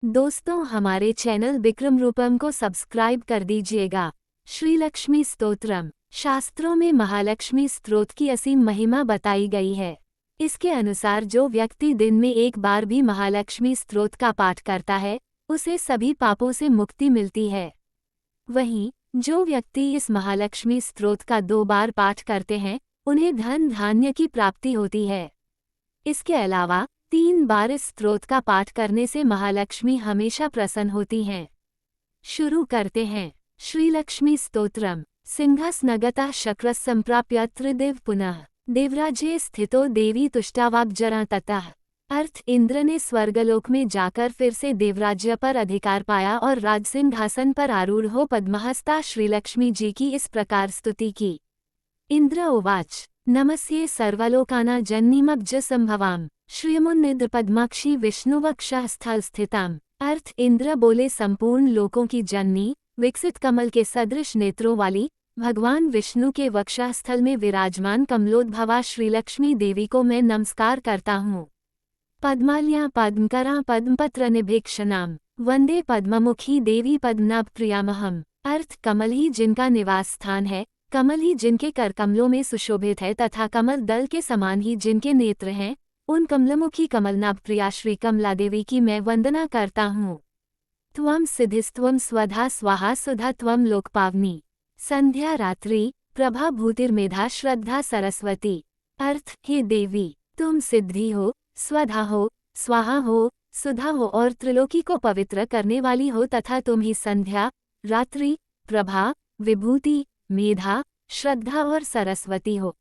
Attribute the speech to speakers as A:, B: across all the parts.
A: दोस्तों, हमारे चैनल विक्रम रूपम को सब्सक्राइब कर दीजिएगा। श्री लक्ष्मी स्तोत्रम। शास्त्रों में महालक्ष्मी स्तोत्र की असीम महिमा बताई गई है। इसके अनुसार जो व्यक्ति दिन में एक बार भी महालक्ष्मी स्तोत्र का पाठ करता है, उसे सभी पापों से मुक्ति मिलती है। वहीं जो व्यक्ति इस महालक्ष्मी स्तोत्र का 2 बार पाठ करते हैं, उन्हें धन धान्य की प्राप्ति होती है। इसके अलावा 3 बार इस स्तोत्र का पाठ करने से महालक्ष्मी हमेशा प्रसन्न होती हैं। शुरू करते हैं। श्री लक्ष्मी स्तोत्रम। सिंहासनगता शक्रः संप्राप्य त्रिदेव पुनः देवराज्ये स्थितो देवी तुष्टावाग्जरा ततः। अर्थ: इंद्र ने स्वर्गलोक में जाकर फिर से देवराज्य पर अधिकार पाया और राज सिंहासन पर आरूढ़ हो पद्महस्ता श्रीलक्ष्मी जी की इस प्रकार स्तुति की। इंद्र उवाच: नमस्ये सर्वलोकाना जन्नीमब्ज संभवाम श्रियमुन्निद्र पद्माक्षी विष्णुवक्षः स्थल स्थिताम। अर्थ: इंद्र बोले, संपूर्ण लोकों की जननी, विकसित कमल के सदृश नेत्रों वाली, भगवान विष्णु के वक्षस्थल में विराजमान कमलोद्भवा श्रीलक्ष्मी देवी को मैं नमस्कार करता हूँ। पद्माल्या पद्मकरा पद्मपत्र निभीक्षणाम वंदे पद्ममुखी देवी पद्मनाभ प्रियामहम। अर्थ: कमल ही जिनका निवास स्थान है, कमल ही जिनके कर कमलों में सुशोभित है तथा कमल दल के समान ही जिनके नेत्र हैं, उन कमलमुखी कमलनाभ प्रिया श्री कमला देवी की मैं वंदना करता हूँ। त्वं सिद्धिस्त्वं स्वधा स्वाहा सुधा त्वं लोकपावनी संध्या रात्रि प्रभा भूतिर्मेधा श्रद्धा सरस्वती। अर्थ: हे देवी, तुम सिद्धि हो, स्वधा हो, स्वाहा हो, सुधा हो और त्रिलोकी को पवित्र करने वाली हो तथा तुम ही संध्या, रात्रि, प्रभा, विभूति, मेधा, श्रद्धा और सरस्वती हो।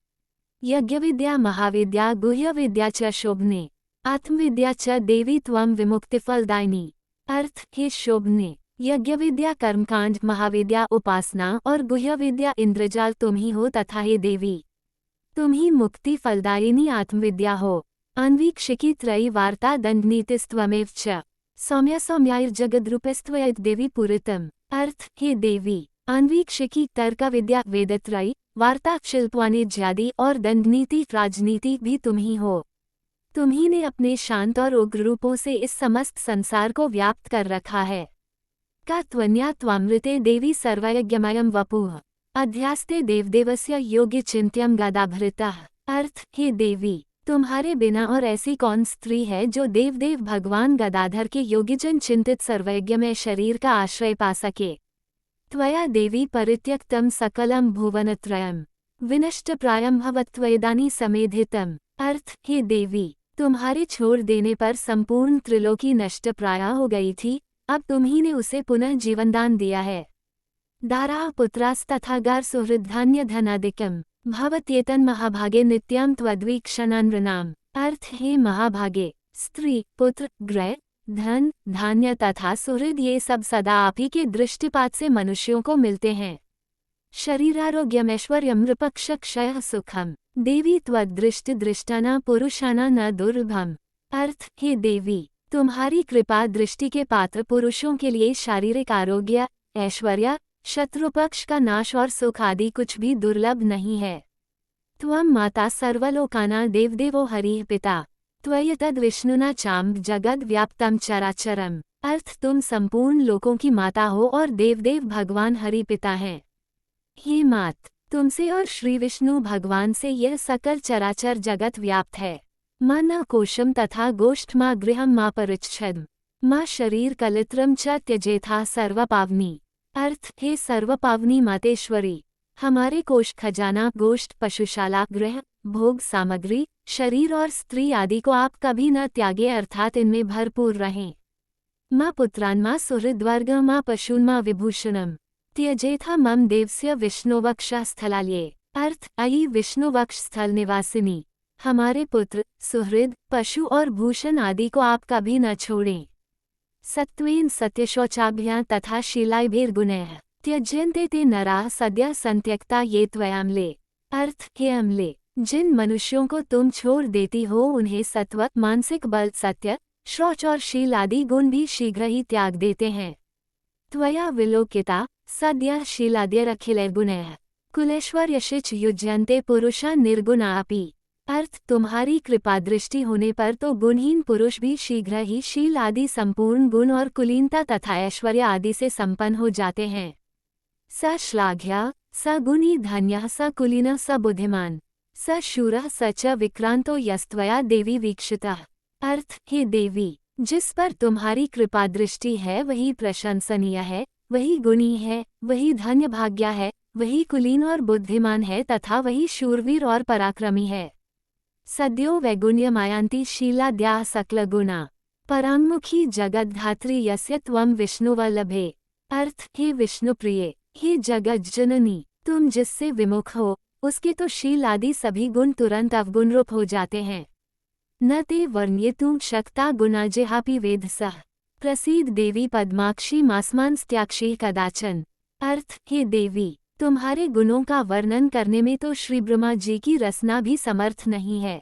A: यज्ञविद्या महाविद्या गुह्य विद्या च शोभने आत्मविद्या च देवी त्वं विमुक्तिफलदायिनी। अर्थ: हे शोभने, यज्ञविद्या कर्मकांड, महाविद्या उपासना और गुह्य विद्या इंद्रजाल तुम ही हो तथा हे देवी, तुम ही मुक्ति फलदायिनी आत्मविद्या हो। अन्वीक्षिकी त्रयी वार्ता दंडनीतिस्त्वमेव च सौम्या सौम्यार्जगद्रूपस्त्वयद् देवी पूरितम। अर्थ: हे देवी, अन्वीक्षिकी तर्क विद्या वेदत्रयी, वार्ता शिल्पवाणिज्यादि और दंडनीति राजनीति भी तुम ही हो। तुम ही ने अपने शांत और उग्र रूपों से इस समस्त संसार को व्याप्त कर रखा है। का त्वन्या त्वामृते देवी सर्वयज्ञमयं वपुः अध्यास्ते देवदेवस्य योग्य चिंत्यम गदाभृतः। अर्थ: हे देवी, तुम्हारे बिना और ऐसी कौन स्त्री है जो देवदेव भगवान गदाधर के योग्यजन चिंतित सर्वयज्ञमय शरीर का आश्रय पा सके। त्वया देवी परित्यक्तं सकलं भुवनत्रयं विनष्टप्रायं भवत्वैदानी समेधितम्। अर्थ: हे देवी, तुम्हारे छोड़ देने पर संपूर्ण त्रिलोकी नष्टप्राय हो गई थी, अब तुम ही ने उसे पुनः जीवनदान दिया है। दाराः पुत्रास्तथा गार सुहृद्धान्य धनादिकम् भवत्येतन् महाभागे नित्यं त्वद्वीक्षणानृणाम्। अर्थ: हे महाभागे, स्त्री, पुत्र, गृह, धन, धान्य तथा सुहृद ये सब सदा आप ही के दृष्टिपात से मनुष्यों को मिलते हैं। शरीरारोग्यमैश्वर्यं नृपक्षक्षयः सुखम देवी त्वद्दृष्टि दृष्टाना पुरुषाना न दुर्लभम। अर्थ: हे देवी, तुम्हारी कृपा दृष्टि के पात्र पुरुषों के लिए शारीरिक आरोग्य, ऐश्वर्य, शत्रुपक्ष का नाश और सुख आदि कुछ भी दुर्लभ नहीं है। त्वं माता सर्वलोकाना देवदेवो हरिः पिता त्वयितद् विष्णुना चाम्ब जगद् व्याप्तं चराचरम्। अर्थ: तुम संपूर्ण लोकों की माता हो और देवदेव भगवान हरि पिता हैं। हे मात, तुमसे और श्री विष्णु भगवान से यह सकल चराचर जगत व्याप्त है। मां न कोशम तथा गोष्ठ मां गृहम मां परिच्छदम् मां शरीर कलित्रम च त्यजेथा सर्वपावनी। अर्थ: हे सर्वपावनी मातेश्वरी, हमारे कोष, खजाना, गोष्ठ, पशुशाला, गृह, भोग सामग्री, शरीर और स्त्री आदि को आप कभी न त्यागे, अर्थात इनमें भरपूर रहें। मां पुत्रान् मां सुहृद्वर्ग मां पशून् मां विभूषणम् त्यजेथा मम देवस्य विष्णुवक्षः स्थलाल्ये। अर्थ: अयि विष्णुवक्ष स्थल निवासिनी, हमारे पुत्र, सुहृद, पशु और भूषण आदि को आप कभी न छोड़ें। सत्त्वेन सत्यशौचाभ्यां तथा शीलाभिर्गुणैः त्यज्यन्ते ते नराः सद्यः संत्यक्ता ये त्वयाम्ले। अर्थ: हे अम्ले, जिन मनुष्यों को तुम छोड़ देती हो उन्हें सत्व, मानसिक बल, सत्य, शौच और शील आदि गुण भी शीघ्र ही त्याग देते हैं। त्वया विलोकिता सद्यः शीलाद्यरखिलैर्गुणैः कुलेश्वर्यशिच युज्यन्ते पुरुषा निर्गुणा अपि। अर्थ तुम्हारी कृपा दृष्टि होने पर तो गुणहीन पुरुष भी शीघ्र ही शील आदि संपूर्ण गुण और कुलीनता तथा ऐश्वर्य आदि से संपन्न हो जाते हैं। स श्लाघ्य स गुणी धन्यः स कुलीनः स बुद्धिमान स शूरः स च विक्रांतो यस्त्वया देवी वीक्षितः। अर्थ हे देवी, जिस पर तुम्हारी कृपा दृष्टि है वही प्रशंसनीय है, वही गुणी है, वही धन्य भाग्य है, वही कुलीन और बुद्धिमान है तथा वही शूरवीर और पराक्रमी है। सद्यो वैगुण्य मायांति शीलाद्याः सकल गुणा परांमुखी जगद्धात्री यस्य त्वं विष्णुवल्लभे। अर्थ हे विष्णुप्रिय, हे जगत जननी, तुम जिससे विमुख हो उसके तो शील आदि सभी गुण तुरंत अवगुण रूप हो जाते हैं। न ते वर्ण्येतुं शक्ता गुणा जेहापि वेधसः। प्रसीद देवी पद्माक्षी मास्मांस्त्याक्षी कदाचन। अर्थ हे देवी, तुम्हारे गुणों का वर्णन करने में तो श्री ब्रह्मा जी की रसना भी समर्थ नहीं है,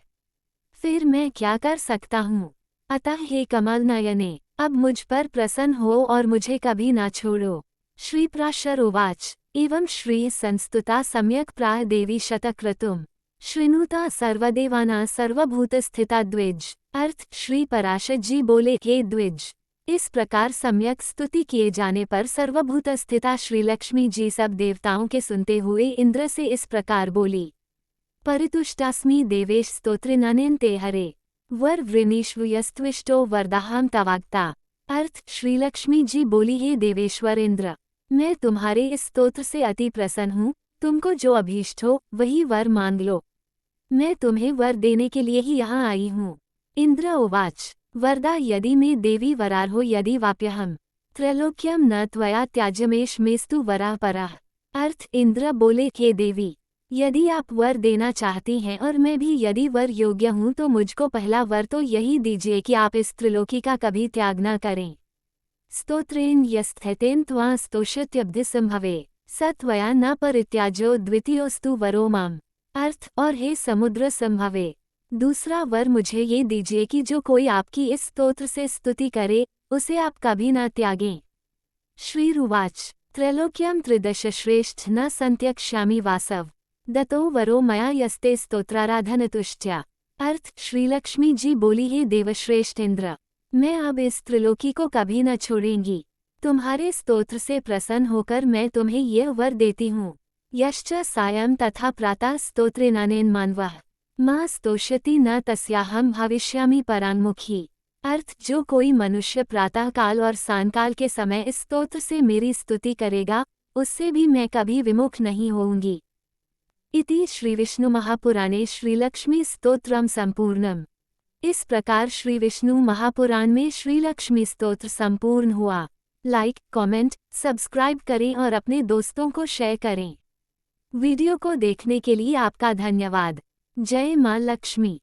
A: फिर मैं क्या कर सकता हूँ। अतः हे कमल नयने, अब मुझ पर प्रसन्न हो और मुझे कभी ना छोड़ो। श्री प्राशर उवाच एवं श्री संस्तुता सम्यक प्राह देवी शतक्रतुम श्रृणुता सर्वदेवाना सर्वभूतस्थिता द्विज। अर्थ श्री पराशर जी बोले, हे द्विज, इस प्रकार सम्यक स्तुति किए जाने पर सर्वभूत स्थिता श्री लक्ष्मी जी सब देवताओं के सुनते हुए इंद्र से इस प्रकार बोली। परितुष्टास्मि देवेश स्तोत्रिननेन ते हरे वर वृणीष्वयस्त्विष्टो वरदाहम तवाक्ता। अर्थ श्री लक्ष्मी जी बोली, हे देवेश्वर इंद्र, मैं तुम्हारे इस स्तोत्र से अति प्रसन्न हूँ, तुमको जो अभीष्ट हो वही वर मांग लो, मैं तुम्हें वर देने के लिए ही यहाँ आई हूँ। इंद्र उवाच वरदा यदि मे देवी वरार्हो यदि वाप्यहम त्रैलोक्यम न त्वया त्याज्यमेष मेस्तु वराह पराह। अर्थ इंद्र बोले, हे देवी, यदि आप वर देना चाहती हैं और मैं भी यदि वर योग्य हूँ तो मुझको पहला वर तो यही दीजिए कि आप इस त्रिलोकी का कभी त्याग न करें। स्तोत्रेण यस्थितेन त्वां स्तोष्यत्यब्धिसंभवे स त्वया न परित्याज्यो द्वितीयोस्तु वरो माम। अर्थ और हे समुद्र संभवे, दूसरा वर मुझे ये दीजिए कि जो कोई आपकी इस स्तोत्र से स्तुति करे उसे आप कभी न त्यागें। श्रीरुवाच त्रैलोक्यम त्रिदश श्रेष्ठ न संत्यक्ष्यामि वासव दतो वरो मया यस्ते स्तोत्राराधनतुष्ट्या। अर्थ श्रीलक्ष्मी जी बोली, हे देवश्रेष्ठ इंद्र, मैं अब इस त्रिलोकी को कभी न छोड़ेंगी, तुम्हारे स्तोत्र से प्रसन्न होकर मैं तुम्हें यह वर देती हूँ। यश्च सायं तथा प्रातः स्तोत्रेनानेन मानवः मां स्तोष्यति न तस्याहम भविष्यामि परान्मुखी। अर्थ जो कोई मनुष्य प्रातः काल और सांकाल के समय इस स्तोत्र से मेरी स्तुति करेगा उससे भी मैं कभी विमुख नहीं होऊंगी। इति श्री विष्णु महापुराणे श्रीलक्ष्मी स्तोत्रम संपूर्णम। इस प्रकार श्री विष्णु महापुराण में श्रीलक्ष्मी स्तोत्र संपूर्ण हुआ। लाइक, कमेंट, सब्सक्राइब करें और अपने दोस्तों को शेयर करें। वीडियो को देखने के लिए आपका धन्यवाद। जय मां लक्ष्मी।